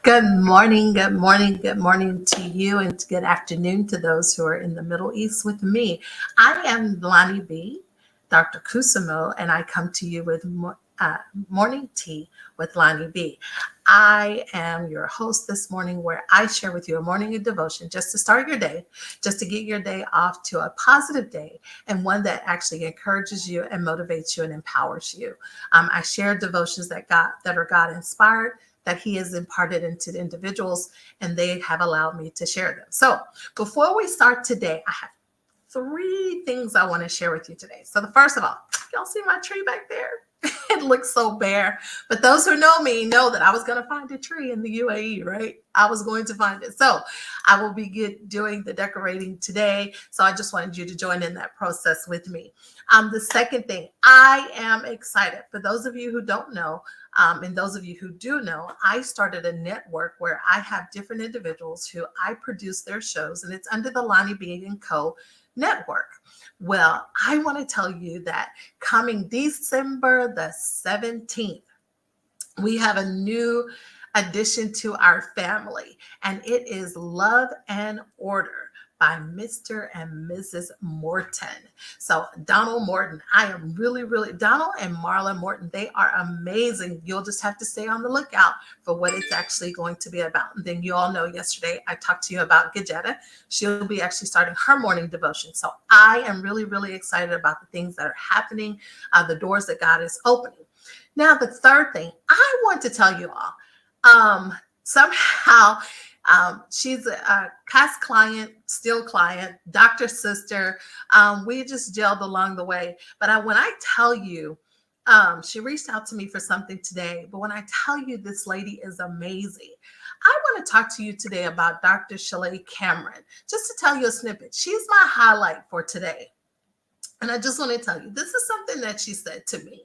Good morning, good morning, good morning to you, and good afternoon to those who are in the Middle East with me. I am LonnieB, Dr. Kusamo, and I come to you with morning tea with Lonnie B. I am your host this morning, where I share with you a morning of devotion just to start your day, just to get your day off to a positive day, and one that actually encourages you and motivates you and empowers you. I share devotions that are God inspired, that He has imparted into the individuals, and they have allowed me to share them. So before we start today, I have three things I want to share with you today. So the first of all, y'all see my tree back there? It looks so bare, but those who know me know that I was going to find a tree in the UAE, right? I was going to find it. So I will be doing the decorating today. So I just wanted you to join in that process with me. The second thing, I am excited. For those of you who don't know, and those of you who do know, I started a network where I have different individuals who I produce their shows, and it's under the LonnieB & Co. network. Well, I want to tell you that coming December the 17th, we have a new addition to our family, and it is Love and Order by Mr. and Mrs. Morton. So Donald Morton, I am Donald and Marla Morton, they are amazing. You'll just have to stay on the lookout for what it's actually going to be about. And then you all know yesterday I talked to you about Gajetta. She'll be actually starting her morning devotion. So I am really excited about the things that are happening, the doors that God is opening. Now, the third thing I want to tell you all, somehow she's a past client, still client, doctor sister. We just gelled along the way. But when I tell you, she reached out to me for something today. But when I tell you this lady is amazing, I want to talk to you today about Dr. Chalet Cameron. Just to tell you a snippet, she's my highlight for today. And I just want to tell you, this is something that she said to me.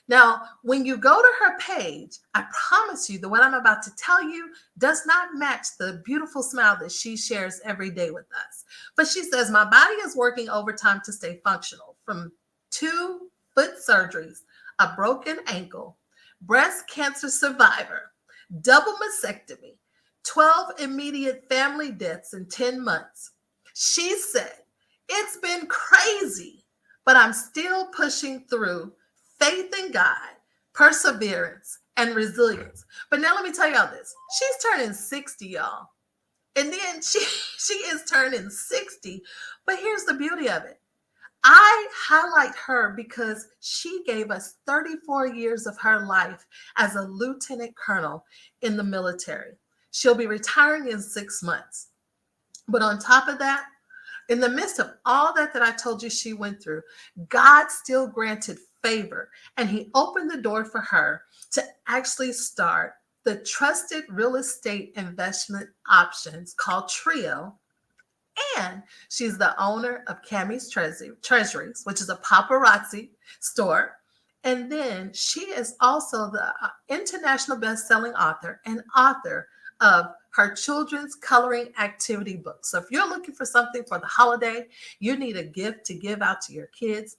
Now, when you go to her page, I promise you that what I'm about to tell you does not match the beautiful smile that she shares every day with us. But she says, my body is working overtime to stay functional, from 2 foot surgeries, a broken ankle, breast cancer survivor, double mastectomy, 12 immediate family deaths in 10 months. She said, it's been crazy, but I'm still pushing through. Faith in God, perseverance, and resilience. But now let me tell y'all this. She's turning 60, y'all. And then she is turning 60. But here's the beauty of it. I highlight her because she gave us 34 years of her life as a lieutenant colonel in the military. She'll be retiring in 6 months. But on top of that, in the midst of all that I told you she went through, God still granted favor, and He opened the door for her to actually start the trusted real estate investment options called Trio. And she's the owner of Cammy's Treasuries, which is a paparazzi store. And then she is also the international best-selling author and author of her children's coloring activity book. So if you're looking for something for the holiday, you need a gift to give out to your kids,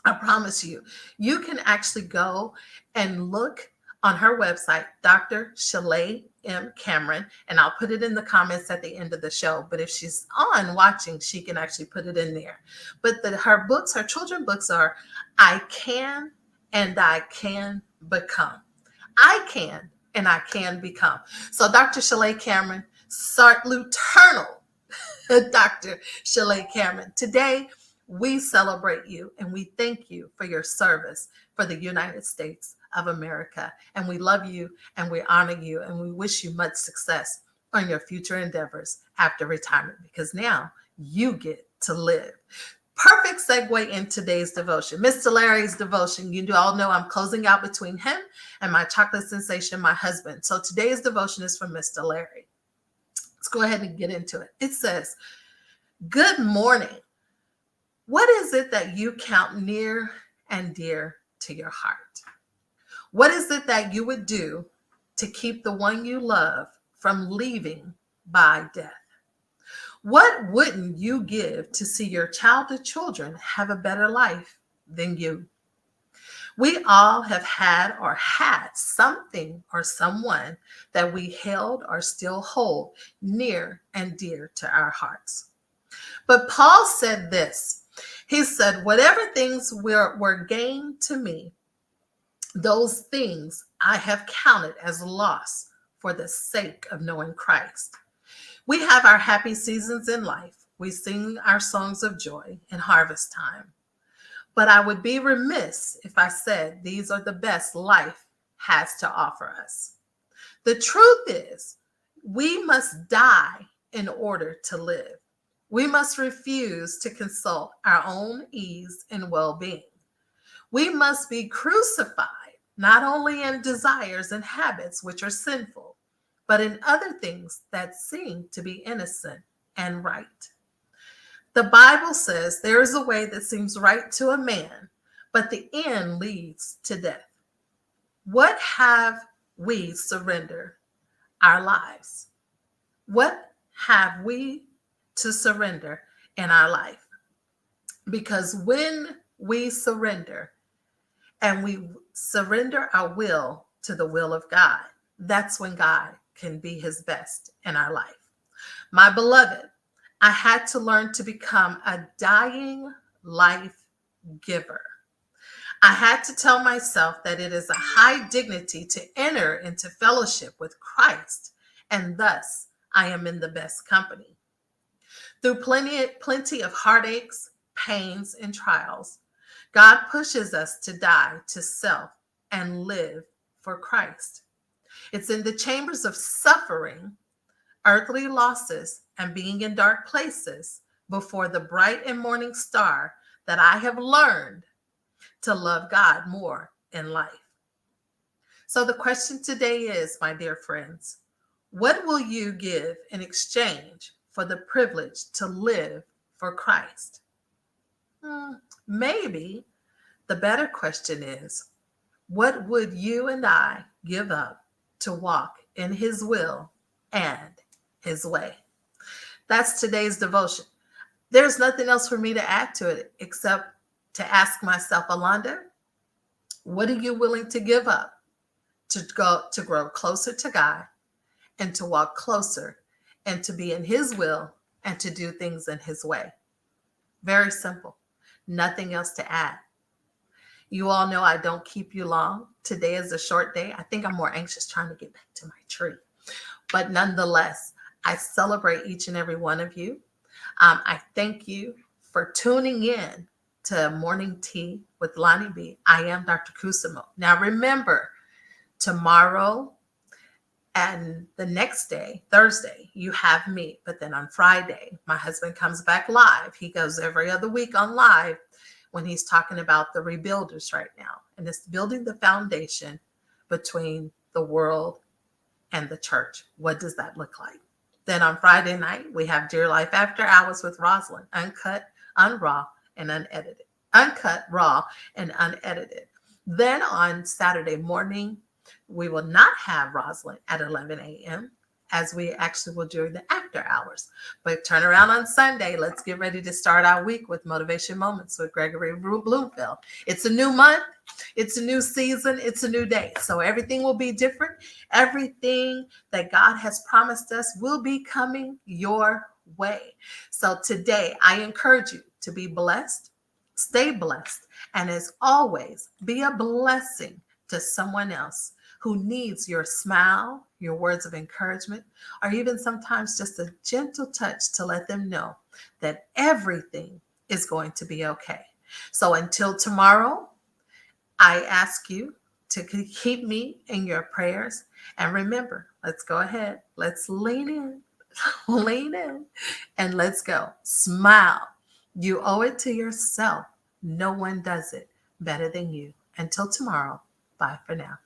I promise you, you can actually go and look on her website, Dr. Chalet M. Cameron, and I'll put it in the comments at the end of the show. But if she's on watching, she can actually put it in there. But her books, her children's books are I Can and I Can Become. I Can and I Can Become. So Dr. Chalet Cameron, Lieutenant Dr. Chalet Cameron, today we celebrate you and we thank you for your service for the United States of America. And we love you and we honor you and we wish you much success on your future endeavors after retirement, because now you get to live. Perfect segue in today's devotion. Mr. Larry's devotion. You all know I'm closing out between him and my chocolate sensation, my husband. So today's devotion is from Mr. Larry. Let's go ahead and get into it. It says, good morning. What is it that you count near and dear to your heart? What is it that you would do to keep the one you love from leaving by death? What wouldn't you give to see your childhood children have a better life than you? We all have had or had something or someone that we held or still hold near and dear to our hearts. But Paul said this. He said, whatever things were gained to me, those things I have counted as loss for the sake of knowing Christ. We have our happy seasons in life. We sing our songs of joy in harvest time. But I would be remiss if I said these are the best life has to offer us. The truth is, we must die in order to live. We must refuse to consult our own ease and well being. We must be crucified, not only in desires and habits which are sinful, but in other things that seem to be innocent and right. The Bible says there is a way that seems right to a man, but the end leads to death. What have we surrendered our lives? What have we to surrender in our life? Because when we surrender and we surrender our will to the will of God, that's when God can be his best in our life. My beloved, I had to learn to become a dying life giver. I had to tell myself that it is a high dignity to enter into fellowship with Christ, and thus I am in the best company. Through plenty of heartaches, pains, and trials, God pushes us to die to self and live for Christ. It's in the chambers of suffering, earthly losses, and being in dark places before the bright and morning star that I have learned to love God more in life. So the question today is, my dear friends, what will you give in exchange for the privilege to live for Christ? Maybe the better question is, what would you and I give up to walk in his will and his way? That's today's devotion. There's nothing else for me to add to it except to ask myself, Alonda, what are you willing to give up to grow closer to God and to walk closer and to be in his will and to do things in his way? Very simple. Nothing else to add. You all know I don't keep you long. Today is a short day. I think I'm more anxious trying to get back to my tree. But nonetheless, I celebrate each and every one of you. I thank you for tuning in to Morning Tea with LonnieB. I am Dr. Kusamo. Now remember, tomorrow and the next day, Thursday, you have me. But then on Friday, my husband comes back live. He goes every other week on live when he's talking about the rebuilders right now. And it's building the foundation between the world and the church. What does that look like? Then on Friday night, we have Dear Life After Hours with Rosalind, uncut, unraw, and unedited. Uncut, raw, and unedited. Then on Saturday morning, we will not have Rosalind at 11 a.m. as we actually will during the after hours. But turn around on Sunday. Let's get ready to start our week with Motivation Moments with Gregory Bloomfield. It's a new month. It's a new season. It's a new day. So everything will be different. Everything that God has promised us will be coming your way. So today, I encourage you to be blessed, stay blessed, and as always, be a blessing to someone else who needs your smile, your words of encouragement, or even sometimes just a gentle touch to let them know that everything is going to be okay. So until tomorrow, I ask you to keep me in your prayers. And remember, let's go ahead. Let's lean in, lean in, and let's go. Smile. You owe it to yourself. No one does it better than you. Until tomorrow, bye for now.